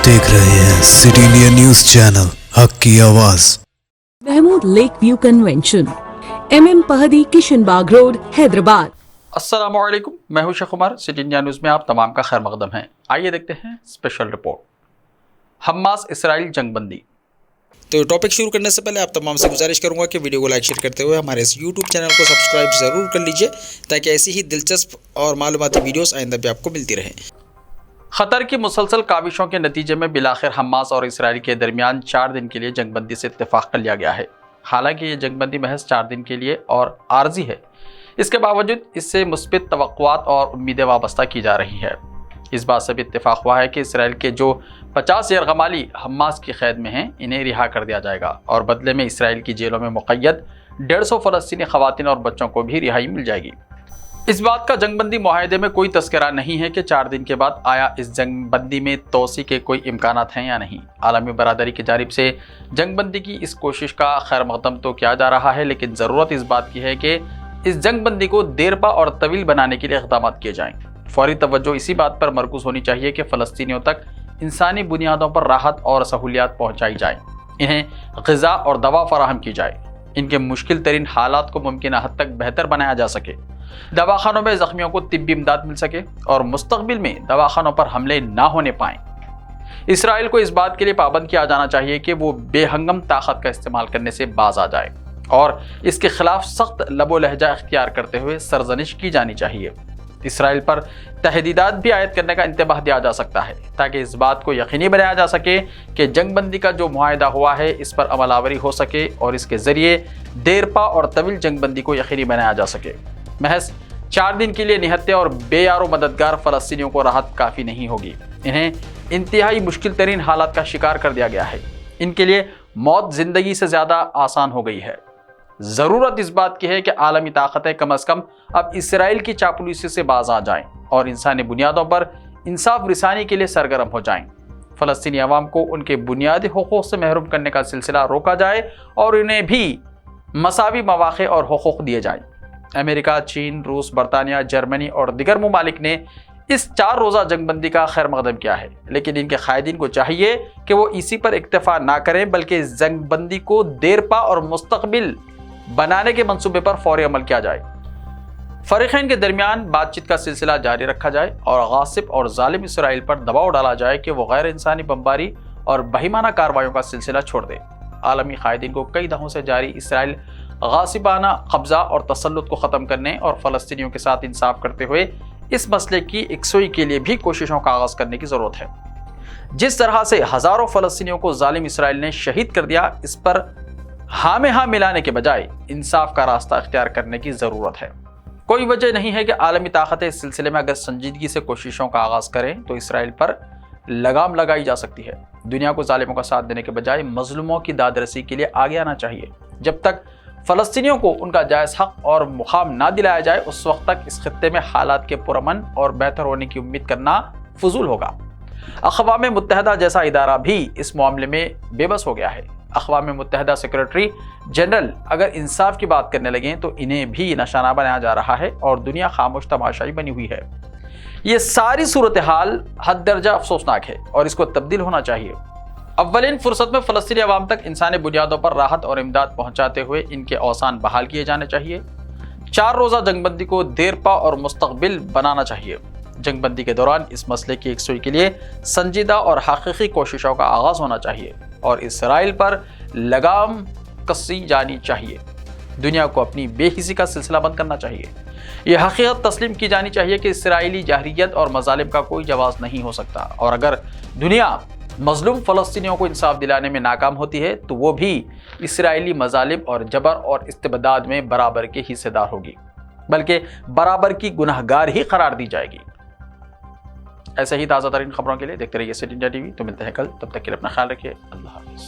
देख रहे हैं सिटी इंडिया न्यूज चैनल हक की आवाज। Mahmood lake view convention, MM Pahadi, Kishan Bagh road, Hyderabad. अस्सलामुअलैकुम, मैं हूं Sheikh Umar. City India news में आप तमाम का खैर मकदम है। आइए देखते हैं स्पेशल रिपोर्ट। हमास इसराइल जंगबंदी। तो टॉपिक शुरू करने से पहले आप तमाम से गुजारिश करूंगा कि वीडियो को लाइक शेयर करते हुए हमारे इस यूट्यूब चैनल को सब्सक्राइब ज़रूर कर लीजिए ताकि ऐसी ही दिलचस्प और मालूमाती वीडियोस आइंदा भी आपको मिलती रहें। खतर की मुसलसल काविशों के नतीजे में बिलाखिर हमास और इसराइल के दरमियान 4 दिन के लिए जंगबंदी से इत्तेफाक कर लिया गया है। हालांकि ये जंगबंदी महज 4 दिन के लिए और आर्जी है, इसके बावजूद इससे मुस्बित तवक्कुआत और उम्मीदें वाबस्ता की जा रही है। इस बात से भी इत्तेफाक हुआ है कि इसराइल के जो 50 यरगमाली हमास की कैद में हैं, इन्हें रिहा कर दिया जाएगा और बदले में इसराइल की जेलों में मुक़य्यद 150 फ़लस्तीनी ख़वातीन और बच्चों को भी रिहाई मिल जाएगी। इस बात का जंगबंदी मुआहदे में कोई तस्करा नहीं है कि 4 दिन के बाद आया इस जंगबंदी में तोसी के कोई इम्कानात हैं या नहीं। आलमी बरादरी की जानिब से जंगबंदी की इस कोशिश का खैर मकदम तो किया जा रहा है, लेकिन ज़रूरत इस बात की है कि इस जंगबंदी को देरपा और तवील बनाने के लिए इक़दाम किए जाएँ। फौरी तवज्जो इसी बात पर मरकूज़ होनी चाहिए कि फ़लस्तीनियों तक इंसानी बुनियादों पर राहत और सहूलियात पहुँचाई जाएँ, इन्हें ग़िज़ा और दवा फराहम की जाए, इनके मुश्किल तरीन हालात को मुमकिन हद तक बेहतर बनाया जा सके, दवाखानों में ज़ख्मियों को तिब्बी इमदाद मिल सके और मुस्तक़बिल में दवाखानों पर हमले ना होने पाएँ। इसराइल को इस बात के लिए पाबंद किया जाना चाहिए कि वो बेहंगम ताकत का इस्तेमाल करने से बाज आ जाए और इसके खिलाफ सख्त लबो लहजा इख्तियार करते हुए सरजनिश की जानी चाहिए। इसराइल पर तहदीदात भी आयद करने का इंतबाह दिया जा सकता है ताकि इस बात को यकीनी बनाया जा सके कि जंगबंदी का जो मुआहदा हुआ है इस पर अमलावरी हो सके और इसके ज़रिए देरपा और तवील जंगबंदी को यकीनी बनाया जा सके। महज 4 दिन के लिए निहत्ते और बेयारो मददगार फ़लस्तीनियों को राहत काफ़ी नहीं होगी। इन्हें इंतहाई मुश्किल तरीन हालात का शिकार कर दिया गया है। इनके लिए मौत ज़िंदगी से ज़्यादा आसान हो गई है। ज़रूरत इस बात की है कि आलमी ताकतें कम अज़ कम अब इसराइल की चापलूसी से बाज आ जाएं और इंसानी बुनियादों पर इंसाफ रिसानी के लिए सरगर्म हो जाएं। फ़लस्तीनी अवाम को उनके बुनियादी हुकूक़ से महरूम करने का सिलसिला रोका जाए और उन्हें भी मसावी मौक़े और हुकूक़ दिए जाएं। अमेरिका, चीन, रूस, बरतानिया, जर्मनी और दिगर ममालिक ने इस 4 रोज़ा जंगबंदी का खैर मकदम किया है, लेकिन इनके कायदीन को चाहिए कि वो इसी पर इक्तफा ना करें बल्कि इस जंगबंदी को देरपा और मुस्तक़बिल बनाने के मंसूबे पर फौरी अमल किया जाए। फरीक़ैन के दरमियान बातचीत का सिलसिला जारी रखा जाए और गासिब और जालिम इसराइल पर दबाव डाला जाए कि वो गैर इंसानी बमबारी और बहिमाना कार्रवाइयों का सिलसिला छोड़ दे। आलमी कायदीन को कई दहों से जारी इसराइल गासिबाना कब्ज़ा और तसल्लुत को ख़त्म करने और फ़लस्तीनियों के साथ इंसाफ करते हुए इस मसले की इकसोई के लिए भी कोशिशों का आगाज़ करने की ज़रूरत है। जिस तरह से हज़ारों फ़लस्तीनियों को जालिम इसराइल ने शहीद कर दिया, इस पर हाँ में हाँ मिलाने के बजाय इंसाफ का रास्ता इख्तियार करने की ज़रूरत है। कोई वजह नहीं है कि आलमी ताकतें इस सिलसिले में अगर संजीदगी से कोशिशों का आगाज़ करें तो इसराइल पर लगाम लगाई जा सकती है। दुनिया को जालिमों का साथ देने के बजाय मजलूमों की दादरसी के लिए आगे आना चाहिए। जब तक फ़लस्तीनियों को उनका जायज़ हक़ और मुक़ाम ना दिलाया जाए, उस वक्त तक इस खित्ते में हालात के पुरअमन और बेहतर होने की उम्मीद करना फजूल होगा। अक़वाम मुत्तहिदा जैसा इदारा भी इस मामले में बेबस हो गया है। अक़वाम मुत्तहिदा सेक्रेटरी जनरल अगर इंसाफ की बात करने लगें तो इन्हें भी निशाना बनाया जा रहा है और दुनिया खामोश तमाशाई बनी हुई है। ये सारी सूरत हाल हद दर्जा अफसोसनाक है और इसको तब्दील होना चाहिए। अव्वलिन फुर्सत में फ़लस्तीनी अवाम तक इंसानी बुनियादों पर राहत और इमदाद पहुँचाते हुए इनके औसान बहाल किए जाने चाहिए। 4 रोज़ा जंगबंदी को देरपा और मुस्तक़बिल बनाना चाहिए। जंगबंदी के दौरान इस मसले की यकसुई के लिए संजीदा और हकीकी कोशिशों का आगाज़ होना चाहिए और इसराइल पर लगाम कसी जानी चाहिए। दुनिया को अपनी बेहिसी का सिलसिला बंद करना चाहिए। यह हकीकत तस्लीम की जानी चाहिए कि इसराइली जाहिरियत और मजालिम का कोई जवाब नहीं हो सकता और अगर दुनिया मजलूम फ़लस्तीनियों को इंसाफ दिलाने में नाकाम होती है तो वो भी इसराइली मजालिम और जबर और इस्तिबदाद में बराबर की हिस्सेदार होगी, बल्कि बराबर की गुनहगार ही करार दी जाएगी। ऐसे ही ताज़ा तरीन खबरों के लिए देखते रहिए सिटी इंडिया टीवी। तो मिलते हैं कल, तब तक के लिए अपना ख्याल रखिए। अल्लाह हाफ़िज़।